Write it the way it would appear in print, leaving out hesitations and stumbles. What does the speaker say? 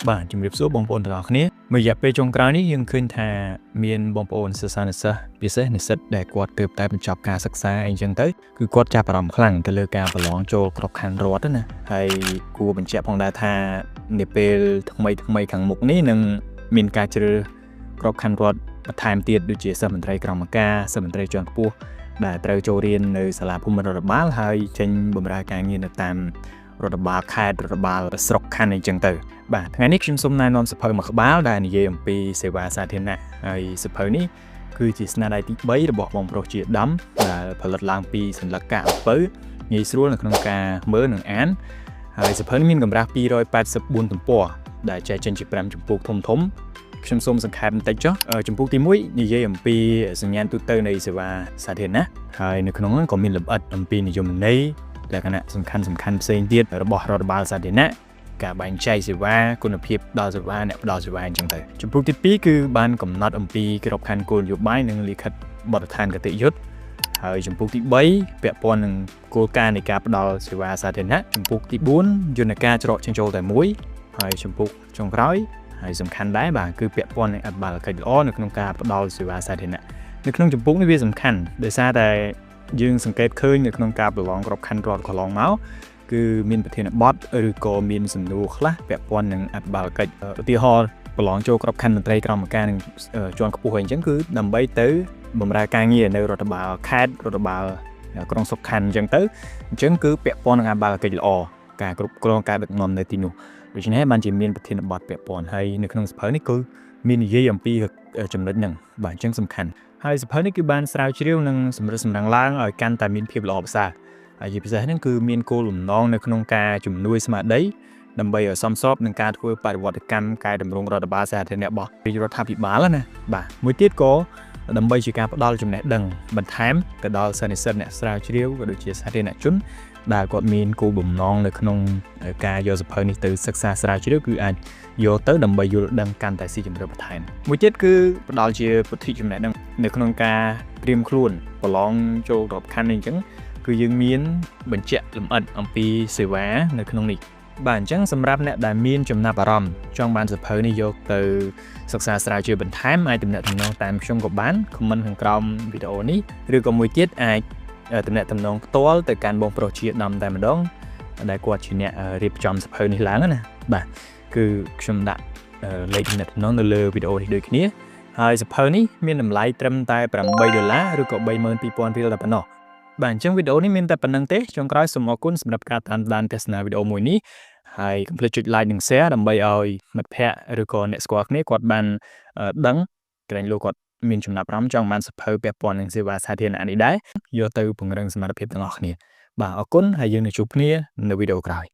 បាទជំរាបសួរបងប្អូនទាំងអស់គ្នាមួយរយៈពេលចុងក្រោយនេះយើងឃើញថាមានបងប្អូនសិស្សានុសិស្សពិសេសនិស្សិតដែលគាត់ទើបតែបញ្ចប់ការសិក្សាអីចឹងទៅគឺគាត់ចាប់អារម្មណ៍ខ្លាំងទៅលើការប្រឡងចូលក្របខ័ណ្ឌរដ្ឋណាហើយគួរបញ្ជាក់ផងដែរថានាពេលថ្មីខាងមុខនេះនឹងមានការជ្រើសក្របខ័ណ្ឌរដ្ឋបន្ថែមទៀតដូចជាសិស្សមន្ត្រីក្រមការសិស្សមន្ត្រីជាន់ខ្ពស់ដែលត្រូវចូលរៀននៅសាលាភូមិរដ្ឋបាលហើយចេញបម្រើការងារនៅតាមរដ្ឋបាលខេត្តរដ្ឋបាលស្រុកខណ្ឌអីចឹងទៅបាទថ្ងៃនេះខ្ញុំសូមណែនាំសៀវភៅមួយក្បាលដែលនិយាយអំពីសេវាសាធារណៈហើយសៀវភៅនេះគឺជាស្នាដៃទី3របស់បងប្រុសជាដំដែលផលិតឡើងពីសញ្ញាការអំពៅងាយស្រួលនៅក្នុងការមើលនិងអានហើយសៀវភៅនេះមានកម្រាស់284ទំព័រដែលចែកចេញជា5ជំពូកធំខ្ញុំសូមសង្ខេបបន្តិចចុះជំពូកទី1និយាយអំពីសញ្ញាទូទៅនៃសេវាសាធារណៈហើយនៅក្នុងនោះក៏មានលម្អិតអំពីនិយមន័យលក្ខណៈសំខាន់ផ្សេងទៀតរបស់រដ្ឋបាលសាធារណៈការបែងចែកសេវាគុណភាពដល់សេវាអ្នកផ្ដល់សេវាអញ្ចឹងទៅជំពូកទី2គឺបានកំណត់អំពីក្របខ័ណ្ឌគោលនយោបាយនិងលិខិតបទដ្ឋានគតិយុត្តហើយជំពូកទី3ពាក់ព័ន្ធនឹងគោលការណ៍នៃការផ្ដល់សេវាសាធារណៈជំពូកទី4យន្តការច្រកចេញចូលតែមួយហើយជំពូកចុងក្រោយហើយសំខាន់ដែរបាទគឺពាក់ព័ន្ធនឹងអភិបាលកិច្ចល្អនៅក្នុងការផ្ដល់សេវាសាធារណៈនៅក្នុងជំពូកនេះវាសំខាន់ដោយសារតែយើងសង្កេតឃើញនៅក្នុងការប្រឡងក្របខ័ណ្ឌរដ្ឋកន្លងមកគឺមានប្រធានបទឬក៏មានសំណួរខ្លះពាក់ព័ន្ធនឹងអភិបាលកិច្ចឧទាហរណ៍ប្រឡងចូលក្របខ័ណ្ឌមន្ត្រីក្រមការនឹងជាន់ខ្ពស់អីចឹងគឺដើម្បីទៅបម្រើការងារនៅរដ្ឋបាលខេត្តរដ្ឋបាលក្រុងសុខខណ្ឌអញ្ចឹងទៅអញ្ចឹងគឺពាក់ព័ន្ធនឹងអភិបាលកិច្ចល្អការគ្រប់គ្រងការដឹកនាំនៅទីនោះដូច្នេះបានជាមានប្រធានបទពាក់ព័ន្ធហើយនៅក្នុងសៀវភៅនេះគឺមាននិយាយអំពីចំណុចហ្នឹងបាទអញ្ចឹងសំខាន់ហើយសៀវភៅនេះគឺបានស្រាវជ្រាវនិងសម្រិតសម្រាំងឡើងឲ្យកាន់តែមានភាពល្អប្រសើរហើយជាពិសេសហ្នឹងគឺមានគោលបំណងនៅក្នុងការជំនួយស្មារតីដើម្បីឲ្យសមស្របនឹងការធ្វើបដិវត្តកម្មកែតម្រង់រដ្ឋបាលសាធារណៈរបស់រាជរដ្ឋាភិបាលណាបាទមួយទៀតក៏ដើម្បីជាការផ្ដល់ចំណេះដឹងបន្ថែមទៅដល់សិស្សនិស្សិតអ្នកស្រាវជ្រាវក៏ដូចជាសាធារណជនដែលគាត់មានគោលបំណងនៅក្នុងការយកសៀវភៅនេះទៅសិក្សាស្រាវជ្រាវគឺអាចយកទៅដើម្បីយល់ដឹងកាន់តែស៊ីជម្រៅបន្ថែមមួយទៀតគឺផ្ដល់ជាពុទ្ធិចំណេះដឹងនៅក្នុងការត្រៀមខ្លួនប្រឡងចូលក្របខ័ណ្ឌអីចឹងគឺយើងមានបញ្ជាក់លម្អិតអំពីសេវានៅក្នុងនេះបាទអញ្ចឹងសម្រាប់អ្នកដែលមានចំណាប់អារម្មណ៍ចង់បានសៀវភៅនេះយកទៅសិក្សាស្រាវជ្រាវបន្ថែមអាចទំនាក់ទំនងតាមខ្ញុំក៏បានខមមិនខាងក្រោមវីដេអូនេះឬក៏មួយទៀតអាចទំនាក់ទំនងផ្ទាល់ទៅកាន់បងប្រុសជាដំតែម្ដងដែលគាត់ជាអ្នករៀបចំសៀវភៅនេះឡើងណាបាទគឺខ្ញុំដាក់លេខទំនាក់ទំនងនៅលើវីដេអូនេះដូចគ្នាហើយសៀវភៅនេះមានតម្លៃត្រឹមតែ$8ឬក៏32,000រៀលតែប៉ុណ្ណោះបាទអញ្ចឹងវីដេអូនេះមានតែប៉ុណ្្នឹងទេចុងក្រោយសូមអរគុណសម្រាប់ការតាមដានទស្សនាវីដេអូមួយនេះហើយកុំភ្លេចចុច like និង share ដើម្បីឲ្យមិត្តភ័ក្តិឬក៏អ្នកស្គាល់គ្នាគាត់បានដឹងក្រែងលោកគាត់មានចំណាប់អារម្មណ៍ចង់បានសៀវភៅពាក់ព័ន្ធនឹងសេវាសាធារណៈនេះដែរយកទៅពង្រឹងសមត្ថភាពទាំងអស់គ្នាបាទអរគុណហើយយើងនឹងជួបគ្នានៅវីដេអូក្រោយ